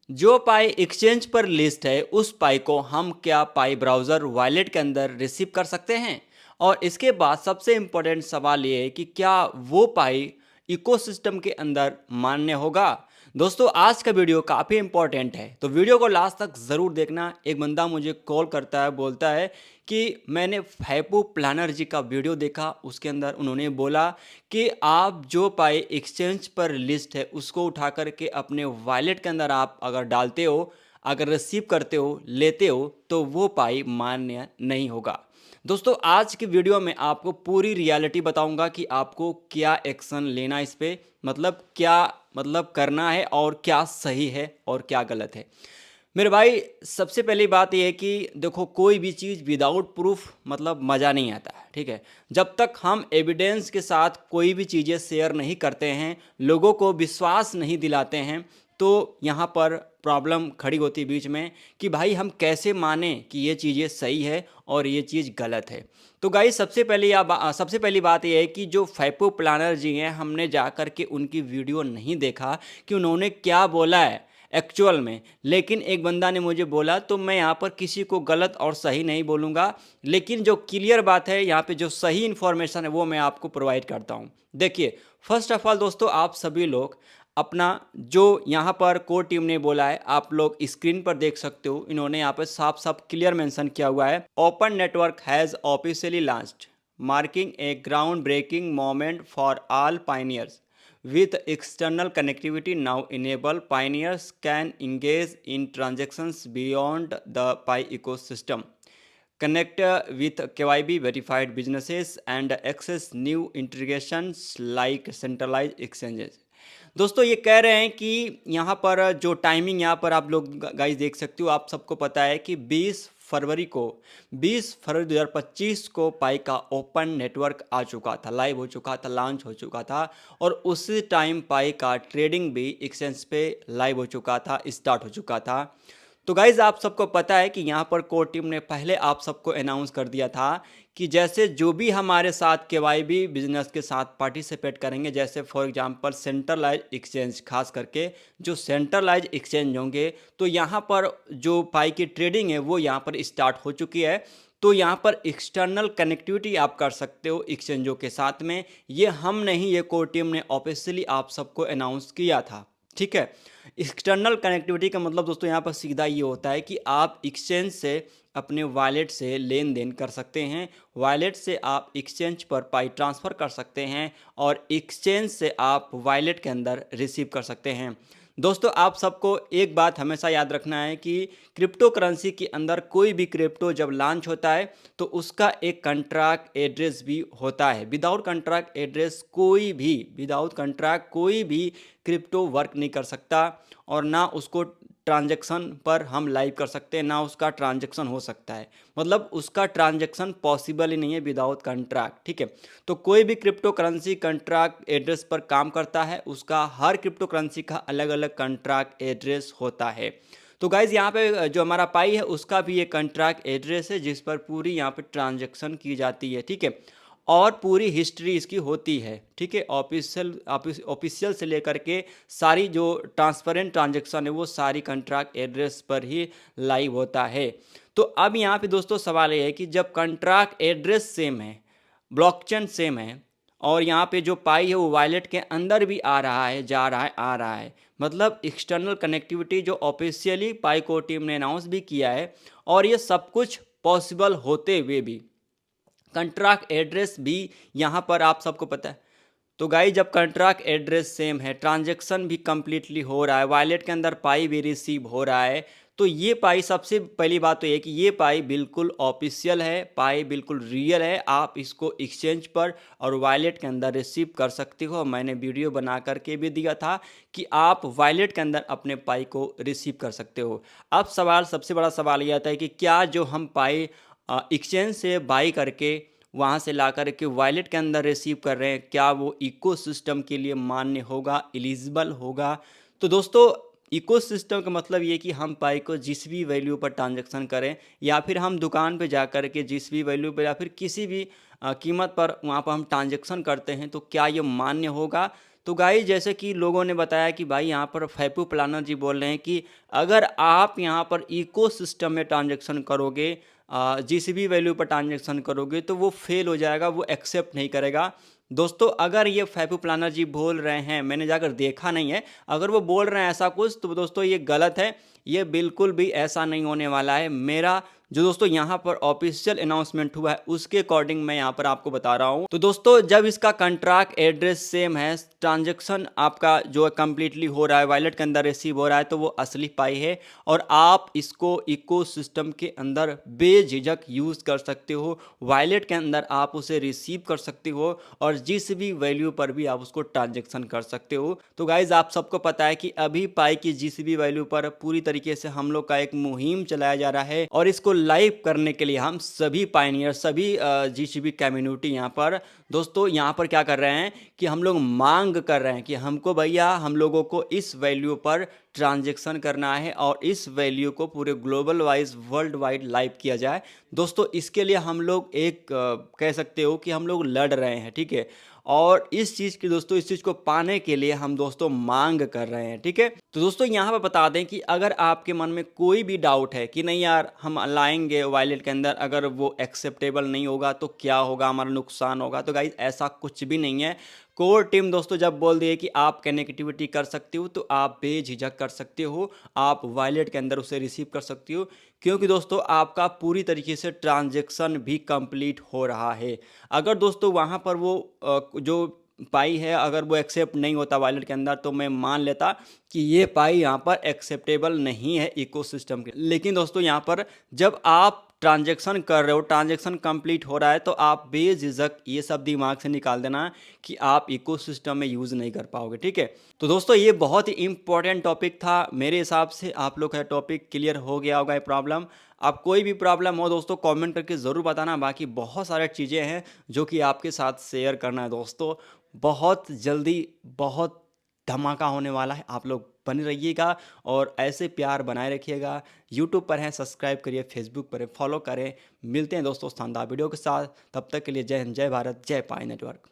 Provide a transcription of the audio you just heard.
जो पाई एक्सचेंज पर लिस्ट है उस पाई को हम क्या पाई ब्राउज़र वॉलेट के अंदर रिसीव कर सकते हैं। और इसके बाद सबसे इम्पोर्टेंट सवाल ये है कि क्या वो पाई इकोसिस्टम के अंदर मान्य होगा। दोस्तों आज का वीडियो काफ़ी इंपॉर्टेंट है, तो वीडियो को लास्ट तक ज़रूर देखना। एक बंदा मुझे कॉल करता है, बोलता है कि मैंने फैपू प्लानर जी का वीडियो देखा, उसके अंदर उन्होंने बोला कि आप जो पाई एक्सचेंज पर लिस्ट है उसको उठा करके अपने वॉलेट के अंदर आप अगर डालते हो, अगर रिसीव करते हो, लेते हो, तो वो पाई मान्य नहीं होगा। दोस्तों आज की वीडियो में आपको पूरी रियलिटी बताऊंगा कि आपको क्या एक्शन लेना इस पे, मतलब क्या मतलब करना है और क्या सही है और क्या गलत है। मेरे भाई सबसे पहली बात यह है कि देखो कोई भी चीज़ विदाउट प्रूफ मतलब मज़ा नहीं आता है, ठीक है। जब तक हम एविडेंस के साथ कोई भी चीज़ें शेयर नहीं करते हैं, लोगों को विश्वास नहीं दिलाते हैं, तो यहाँ पर प्रॉब्लम खड़ी होती है बीच में कि भाई हम कैसे माने कि ये चीज़ें सही है और ये चीज़ गलत है। तो गाइस सबसे पहली बात यह है कि जो फैपू प्लानर जी हैं, हमने जा कर के उनकी वीडियो नहीं देखा कि उन्होंने क्या बोला है एक्चुअल में। लेकिन एक बंदा ने मुझे बोला, तो मैं यहाँ पर किसी को गलत और सही नहीं बोलूँगा, लेकिन जो क्लियर बात है यहाँ पे जो सही इन्फॉर्मेशन है वो मैं आपको प्रोवाइड करता हूँ। देखिए फर्स्ट ऑफ ऑल दोस्तों, आप सभी लोग अपना जो यहाँ पर कोर टीम ने बोला है आप लोग स्क्रीन पर देख सकते हो। इन्होंने यहाँ पर साफ साफ क्लियर मेंशन किया हुआ है, open network has officially launched marking a ground breaking moment for all pioneers with external connectivity now enable pioneers can engage in transactions beyond the pi ecosystem, connect with KYB verified businesses and access new integrations like centralized exchanges। दोस्तों ये कह रहे हैं कि यहाँ पर जो timing यहाँ पर आप लोग गाइस देख सकते हो, आप सबको पता है कि 20 फरवरी 2025 को पाई का ओपन नेटवर्क आ चुका था, लाइव हो चुका था, लॉन्च हो चुका था। और उसी टाइम पाई का ट्रेडिंग भी एक्सचेंज पे लाइव हो चुका था, स्टार्ट हो चुका था। तो गाइज़ आप सबको पता है कि यहाँ पर कोर टीम ने पहले आप सबको अनाउंस कर दिया था कि जैसे जो भी हमारे साथ केवाईबी बिजनेस के साथ पार्टिसिपेट करेंगे, जैसे फॉर एग्जांपल सेंट्रलाइज एक्सचेंज, खास करके जो सेंट्रलाइज एक्सचेंज होंगे, तो यहाँ पर जो पाई की ट्रेडिंग है वो यहाँ पर स्टार्ट हो चुकी है। तो यहाँ पर एक्सटर्नल कनेक्टिविटी आप कर सकते हो एक्सचेंजों के साथ में। ये हम नहीं, ये कोर टीम ने ऑफिशियली आप सबको अनाउंस किया था, ठीक है। एक्सटर्नल कनेक्टिविटी का मतलब दोस्तों यहाँ पर सीधा ये होता है कि आप एक्सचेंज से अपने वॉलेट से लेन देन कर सकते हैं, वॉलेट से आप एक्सचेंज पर पाई ट्रांसफ़र कर सकते हैं और एक्सचेंज से आप वॉलेट के अंदर रिसीव कर सकते हैं। दोस्तों आप सबको एक बात हमेशा याद रखना है कि क्रिप्टो करेंसी के अंदर कोई भी क्रिप्टो जब लॉन्च होता है तो उसका एक कंट्रैक्ट एड्रेस भी होता है। Without contract address without contract कोई भी क्रिप्टो वर्क नहीं कर सकता, और ना उसको ट्रांजैक्शन पर हम लाइव कर सकते हैं, ना उसका ट्रांजैक्शन हो सकता है। मतलब उसका ट्रांजैक्शन पॉसिबल ही नहीं है विदाउट कंट्रैक्ट, ठीक है। तो कोई भी क्रिप्टो करेंसी कंट्रैक्ट एड्रेस पर काम करता है, उसका हर क्रिप्टो करेंसी का अलग अलग कंट्रैक्ट एड्रेस होता है। तो गाइज़ यहाँ पे जो हमारा पाई है उसका भी एक कंट्रैक्ट एड्रेस है जिस पर पूरी यहाँ पे ट्रांजैक्शन की जाती है, ठीक है। और पूरी हिस्ट्री इसकी होती है, ठीक है। ऑफिशियल से लेकर के सारी जो ट्रांसपेरेंट ट्रांजैक्शन है वो सारी कंट्रैक्ट एड्रेस पर ही लाइव होता है। तो अब यहाँ पे दोस्तों सवाल ये है कि जब कंट्रैक्ट एड्रेस सेम है, ब्लॉकचेन सेम है, और यहाँ पे जो पाई है वो वॉलेट के अंदर भी आ रहा है, जा रहा है, आ रहा है, मतलब एक्सटर्नल कनेक्टिविटी जो ऑफिशियली पाई को टीम ने अनाउंस भी किया है, और ये सब कुछ पॉसिबल होते हुए भी कंट्रैक्ट एड्रेस भी यहाँ पर आप सबको पता है। तो गाइस जब कंट्रैक्ट एड्रेस सेम है, ट्रांजैक्शन भी कंप्लीटली हो रहा है, वॉलेट के अंदर पाई भी रिसीव हो रहा है, तो ये पाई सबसे पहली बात तो ये कि ये पाई बिल्कुल ऑफिशियल है, पाई बिल्कुल रियल है। आप इसको एक्सचेंज पर और वॉलेट के अंदर रिसीव कर सकते हो। मैंने वीडियो बना करके भी दिया था कि आप वॉलेट के अंदर अपने पाई को रिसीव कर सकते हो। अब सबसे बड़ा सवाल ये आता है कि क्या जो हम पाई एक्सचेंज से बाई करके वहाँ से ला कर के वॉलेट के अंदर रिसीव कर रहे हैं, क्या वो इकोसिस्टम के लिए मान्य होगा, एलिजिबल होगा। तो दोस्तों इकोसिस्टम का मतलब ये कि हम पाई को जिस भी वैल्यू पर ट्रांजैक्शन करें, या फिर हम दुकान पे जा कर के जिस भी वैल्यू पर या फिर किसी भी कीमत पर वहाँ पर हम ट्रांजैक्शन करते हैं, तो क्या ये मान्य होगा। तो गाइस जैसे कि लोगों ने बताया कि भाई यहाँ पर फैपू प्लानर जी बोल रहे हैं कि अगर आप यहाँ पर इकोसिस्टम में ट्रांजैक्शन करोगे, जीसीबी वैल्यू पर ट्रांजैक्शन करोगे तो वो फेल हो जाएगा, वो एक्सेप्ट नहीं करेगा। दोस्तों अगर ये फैपू प्लानर जी बोल रहे हैं, मैंने जाकर देखा नहीं है, अगर वो बोल रहे हैं ऐसा कुछ तो दोस्तों ये गलत है। ये बिल्कुल भी ऐसा नहीं होने वाला है। मेरा जो दोस्तों यहाँ पर ऑफिशियल अनाउंसमेंट हुआ है उसके अकॉर्डिंग मैं यहाँ पर आपको बता रहा हूँ। तो दोस्तों जब इसका कंट्रैक्ट एड्रेस सेम है, ट्रांजैक्शन आपका जो है कंप्लीटली हो रहा है, वॉलेट के अंदर रिसीव हो रहा है, तो वो असली पाई है और आप इसको इकोसिस्टम के अंदर बेझिझक यूज़ कर सकते हो। वॉलेट के अंदर आप उसे रिसीव कर सकते हो और जिस भी वैल्यू पर भी आप उसको ट्रांजैक्शन कर सकते हो। तो गाइज आप सबको पता है कि अभी पाई की जिस भी वैल्यू पर पूरी तरीके से हम लोग का एक मुहिम चलाया जा रहा है और इसको लाइव करने के लिए हम सभी पायनियर, सभी जीसीबी कम्युनिटी यहाँ पर दोस्तों यहाँ पर क्या कर रहे हैं कि हम लोग मांग कर रहे हैं कि हमको भैया हम लोगों को इस वैल्यू पर ट्रांजैक्शन करना है और इस वैल्यू को पूरे global wise world wide live किया जाए। दोस्तों इसके लिए हम लोग एक कह सकते हो कि हम लोग लड़ रहे हैं, ठीक है। और इस चीज़ की दोस्तों, इस चीज़ को पाने के लिए हम दोस्तों मांग कर रहे हैं, ठीक है। तो दोस्तों यहाँ पर बता दें कि अगर आपके मन में कोई भी डाउट है कि नहीं यार हम लाएंगे वॉलेट के अंदर, अगर वो एक्सेप्टेबल नहीं होगा तो क्या होगा, हमारा नुकसान होगा, तो गाइज ऐसा कुछ भी नहीं है। कोर टीम दोस्तों जब बोल दिए कि आप कनेक्टिविटी कर सकते हो तो आप बेझिझक कर सकते हो, आप वॉलेट के अंदर उसे रिसीव कर सकते हो, क्योंकि दोस्तों आपका पूरी तरीके से ट्रांजैक्शन भी कंप्लीट हो रहा है। अगर दोस्तों वहाँ पर वो जो पाई है अगर वो एक्सेप्ट नहीं होता वॉलेट के अंदर तो मैं मान लेता कि ये पाई यहाँ पर एक्सेप्टेबल नहीं है इकोसिस्टम के। लेकिन दोस्तों यहाँ पर जब आप ट्रांजैक्शन कर रहे हो, ट्रांजैक्शन कंप्लीट हो रहा है, तो आप बेझिझक ये सब दिमाग से निकाल देना कि आप इकोसिस्टम में यूज़ नहीं कर पाओगे, ठीक है। तो दोस्तों ये बहुत ही इंपॉर्टेंट टॉपिक था मेरे हिसाब से। आप लोग का टॉपिक क्लियर हो गया होगा ये प्रॉब्लम। आप कोई भी प्रॉब्लम हो दोस्तों कमेंट करके ज़रूर बताना। बाकी बहुत सारे चीज़ें हैं जो कि आपके साथ शेयर करना है दोस्तों। बहुत जल्दी बहुत धमाका होने वाला है, आप लोग बने रहिएगा और ऐसे प्यार बनाए रखिएगा। यूट्यूब पर हैं सब्सक्राइब करिए, फेसबुक पर है फॉलो करें। मिलते हैं दोस्तों शानदार वीडियो के साथ, तब तक के लिए जय हिंद, जय भारत, जय पाई नेटवर्क।